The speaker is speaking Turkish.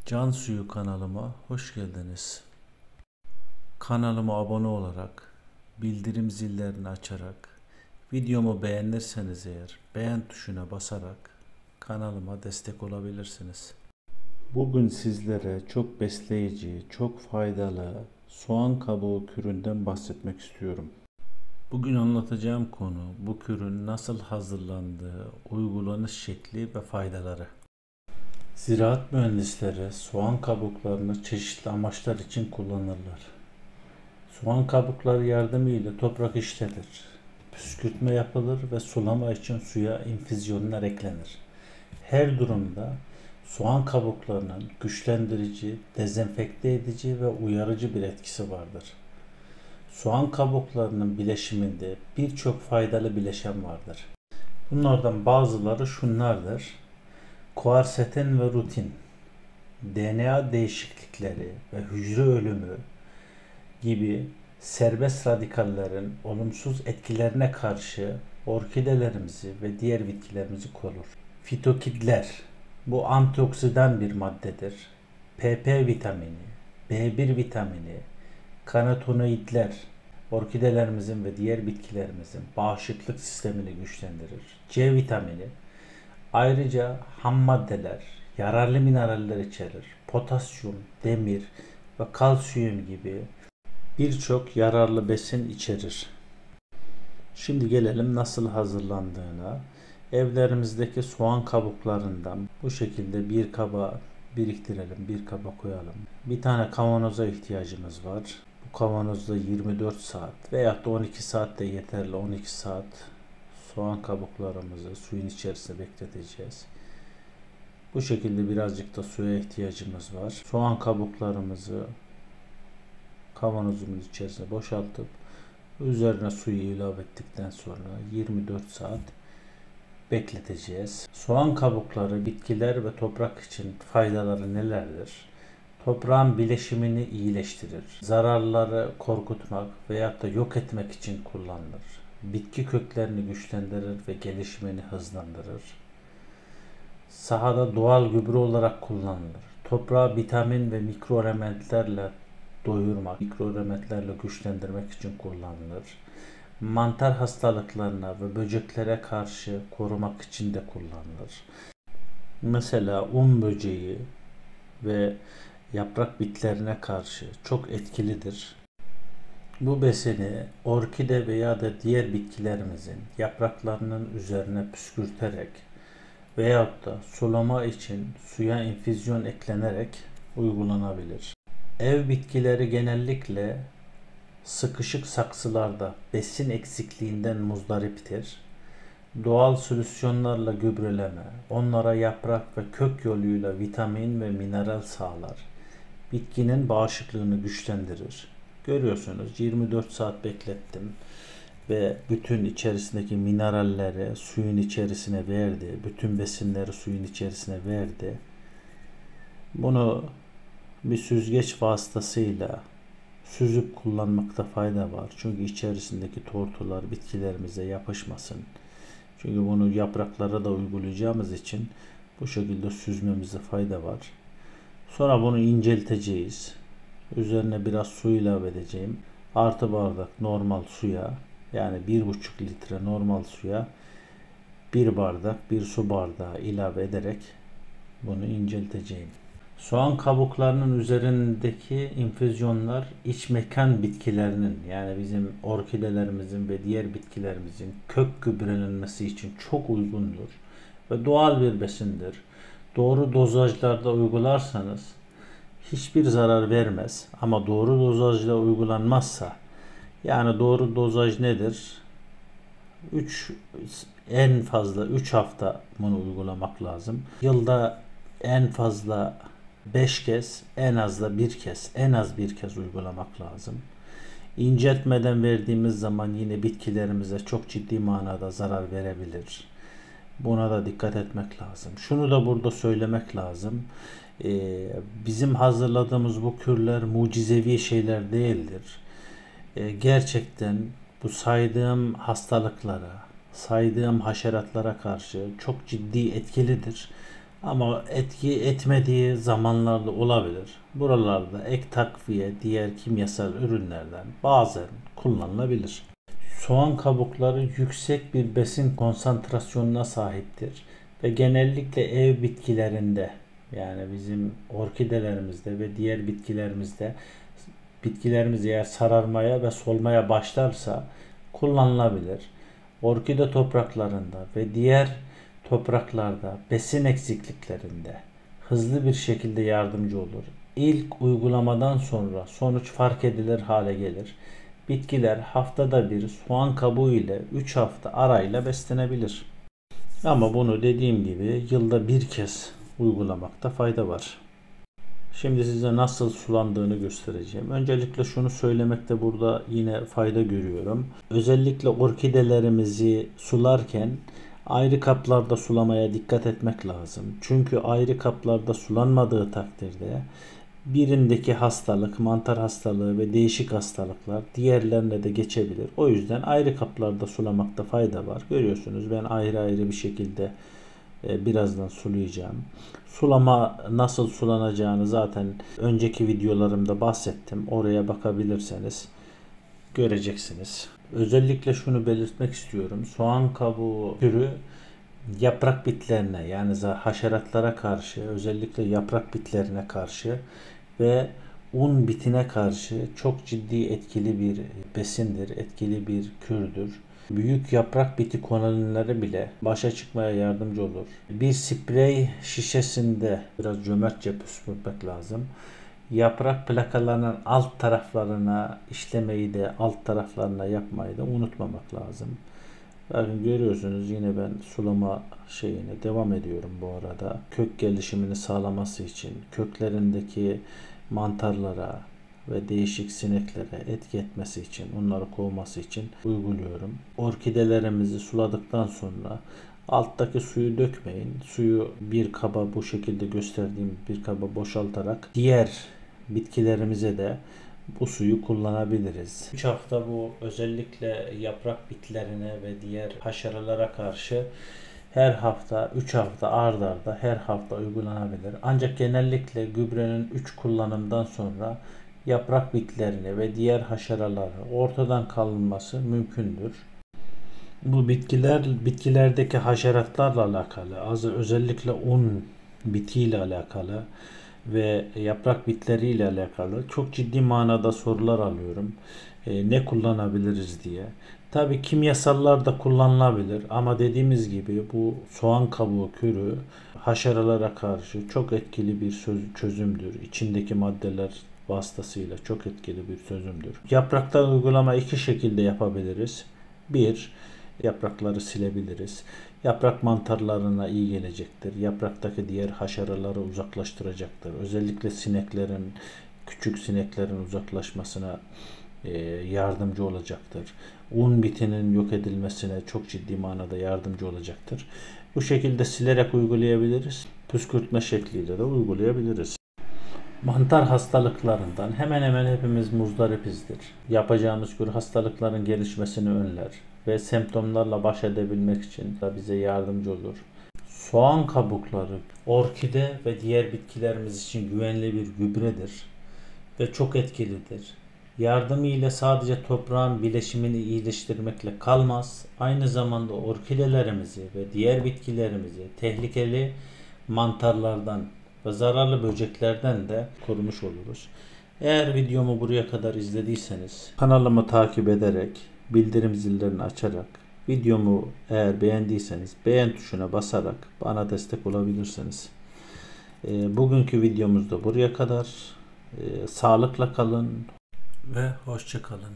Can Suyu kanalıma hoş geldiniz. Kanalıma abone olarak, bildirim zillerini açarak, videomu beğenirseniz eğer beğen tuşuna basarak kanalıma destek olabilirsiniz. Bugün sizlere çok besleyici, çok faydalı soğan kabuğu küründen bahsetmek istiyorum. Bugün anlatacağım konu bu kürün nasıl hazırlandığı, uygulanış şekli ve faydaları. Ziraat mühendisleri soğan kabuklarını çeşitli amaçlar için kullanırlar. Soğan kabukları yardımıyla toprak işlenir, püskürtme yapılır ve sulama için suya infüzyonlar eklenir. Her durumda soğan kabuklarının güçlendirici, dezenfekte edici ve uyarıcı bir etkisi vardır. Soğan kabuklarının bileşiminde birçok faydalı bileşen vardır. Bunlardan bazıları şunlardır: Kuarsetin ve rutin, DNA değişiklikleri ve hücre ölümü gibi serbest radikallerin olumsuz etkilerine karşı orkidelerimizi ve diğer bitkilerimizi korur. Fitokidler, bu antioksidan bir maddedir. PP vitamini, B1 vitamini, kanotinoidler, orkidelerimizin ve diğer bitkilerimizin bağışıklık sistemini güçlendirir. C vitamini, ayrıca ham maddeler, yararlı mineraller içerir. Potasyum, demir ve kalsiyum gibi birçok yararlı besin içerir. Şimdi gelelim nasıl hazırlandığına. Evlerimizdeki soğan kabuklarından bu şekilde bir kaba biriktirelim, bir kaba koyalım. Bir tane kavanoza ihtiyacımız var. Bu kavanozda 24 saat veya da 12 saat de yeterli. 12 saat soğan kabuklarımızı suyun içerisinde bekleteceğiz. Bu şekilde birazcık da suya ihtiyacımız var. Soğan kabuklarımızı kavanozumuz içerisine boşaltıp üzerine suyu ilave ettikten sonra 24 saat bekleteceğiz. Soğan kabukları bitkiler ve toprak için faydaları nelerdir? Toprağın bileşimini iyileştirir. Zararları korkutmak veyahut da yok etmek için kullanılır. Bitki köklerini güçlendirir ve gelişimini hızlandırır. Sahada doğal gübre olarak kullanılır. Toprağı vitamin ve mikroelementlerle doyurmak, mikroelementlerle güçlendirmek için kullanılır. Mantar hastalıklarına ve böceklere karşı korumak için de kullanılır. Mesela böceği ve yaprak bitlerine karşı çok etkilidir. Bu besini orkide veya da diğer bitkilerimizin yapraklarının üzerine püskürterek veyahut da sulama için suya infüzyon eklenerek uygulanabilir. Ev bitkileri genellikle sıkışık saksılarda besin eksikliğinden muzdariptir. Doğal solüsyonlarla gübreleme, onlara yaprak ve kök yoluyla vitamin ve mineral sağlar. Bitkinin bağışıklığını güçlendirir. Görüyorsunuz 24 saat beklettim ve bütün içerisindeki mineralleri suyun içerisine verdi. Bütün besinleri suyun içerisine verdi. Bunu bir süzgeç vasıtasıyla süzüp kullanmakta fayda var. Çünkü içerisindeki tortular bitkilerimize yapışmasın. Çünkü bunu yapraklara da uygulayacağımız için bu şekilde süzmemizde fayda var. Sonra bunu incelteceğiz. Üzerine biraz su ilave edeceğim. Artı bardak normal suya, yani 1,5 litre normal suya 1 bardak, 1 su bardağı ilave ederek bunu incelteceğim. Soğan kabuklarının üzerindeki infüzyonlar iç mekan bitkilerinin, yani bizim orkidelerimizin ve diğer bitkilerimizin kök gübrelenmesi için çok uygundur ve doğal bir besindir. Doğru dozajlarda uygularsanız hiçbir zarar vermez, ama doğru dozajla uygulanmazsa, yani doğru dozaj nedir? En fazla 3 hafta bunu uygulamak lazım. Yılda en fazla 5 kez, en az da bir kez uygulamak lazım. İnceltmeden verdiğimiz zaman yine bitkilerimize çok ciddi manada zarar verebilir. Buna da dikkat etmek lazım. Şunu da burada söylemek lazım. Bizim hazırladığımız bu kürler mucizevi şeyler değildir. Gerçekten bu saydığım hastalıklara, saydığım haşeratlara karşı çok ciddi etkilidir. Ama etki etmediği zamanlarda olabilir. Buralarda ek takviye, diğer kimyasal ürünlerden bazen kullanılabilir. Soğan kabukları yüksek bir besin konsantrasyonuna sahiptir ve genellikle ev bitkilerinde, yani bizim orkidelerimizde ve diğer bitkilerimiz eğer sararmaya ve solmaya başlarsa kullanılabilir. Orkide topraklarında ve diğer topraklarda besin eksikliklerinde hızlı bir şekilde yardımcı olur. İlk uygulamadan sonra sonuç fark edilir hale gelir. Bitkiler haftada bir soğan kabuğu ile 3 hafta arayla beslenebilir. Ama bunu dediğim gibi yılda bir kez uygulamakta fayda var. Şimdi size nasıl sulandığını göstereceğim. Öncelikle şunu söylemekte burada yine fayda görüyorum. Özellikle orkidelerimizi sularken ayrı kaplarda sulamaya dikkat etmek lazım. Çünkü ayrı kaplarda sulanmadığı takdirde birindeki hastalık, mantar hastalığı ve değişik hastalıklar diğerlerine de geçebilir. O yüzden ayrı kaplarda sulamakta fayda var. Görüyorsunuz ben ayrı ayrı bir şekilde birazdan sulayacağım. Sulama nasıl sulanacağını zaten önceki videolarımda bahsettim. Oraya bakabilirseniz göreceksiniz. Özellikle şunu belirtmek istiyorum. Soğan kabuğu türü yaprak bitlerine, yani haşeratlara karşı, özellikle yaprak bitlerine karşı ve un bitine karşı çok ciddi etkili bir besindir, etkili bir kürdür. Büyük yaprak biti kolonileri bile başa çıkmaya yardımcı olur. Bir sprey şişesinde biraz cömertçe püskürtmek lazım. Yaprak plakalarının alt taraflarına işlemeyi de alt taraflarına yapmayı da unutmamak lazım. Bakın görüyorsunuz yine ben sulama şeyine devam ediyorum bu arada. Kök gelişimini sağlaması için, köklerindeki mantarlara ve değişik sineklere etki etmesi için, onları kovması için uyguluyorum. Orkidelerimizi suladıktan sonra alttaki suyu dökmeyin. Suyu bir kaba, bu şekilde gösterdiğim bir kaba boşaltarak diğer bitkilerimize de bu suyu kullanabiliriz. 3 hafta bu özellikle yaprak bitlerine ve diğer haşeralara karşı her hafta 3 hafta ard arda her hafta uygulanabilir. Ancak genellikle gübrenin 3 kullanımdan sonra yaprak bitlerini ve diğer haşeraları ortadan kalınması mümkündür. Bu bitkilerdeki haşeratlarla alakalı, özellikle un bitiyle alakalı ve yaprak bitleriyle alakalı çok ciddi manada sorular alıyorum. Ne kullanabiliriz diye. Tabii kimyasallar da kullanılabilir ama dediğimiz gibi bu soğan kabuğu kürü haşeralara karşı çok etkili bir çözümdür. İçindeki maddeler vasıtasıyla çok etkili bir çözümdür. Yapraktan uygulama iki şekilde yapabiliriz. Bir, yaprakları silebiliriz. Yaprak mantarlarına iyi gelecektir. Yapraktaki diğer haşeraları uzaklaştıracaktır. Özellikle küçük sineklerin uzaklaşmasına yardımcı olacaktır. Un bitinin yok edilmesine çok ciddi manada yardımcı olacaktır. Bu şekilde silerek uygulayabiliriz. Püskürtme şekliyle de uygulayabiliriz. Mantar hastalıklarından hemen hemen hepimiz muzdaripizdir. Yapacağımız kür hastalıkların gelişmesini önler ve semptomlarla baş edebilmek için de bize yardımcı olur. Soğan kabukları orkide ve diğer bitkilerimiz için güvenli bir gübredir ve çok etkilidir. Yardımı ile sadece toprağın bileşimini iyileştirmekle kalmaz, aynı zamanda orkidelerimizi ve diğer bitkilerimizi tehlikeli mantarlardan ve zararlı böceklerden de korumuş oluruz. Eğer videomu buraya kadar izlediyseniz kanalımı takip ederek, bildirim zillerini açarak, videomu eğer beğendiyseniz beğen tuşuna basarak bana destek olabilirsiniz. Bugünkü videomuz da buraya kadar. Sağlıkla kalın ve hoşça kalın.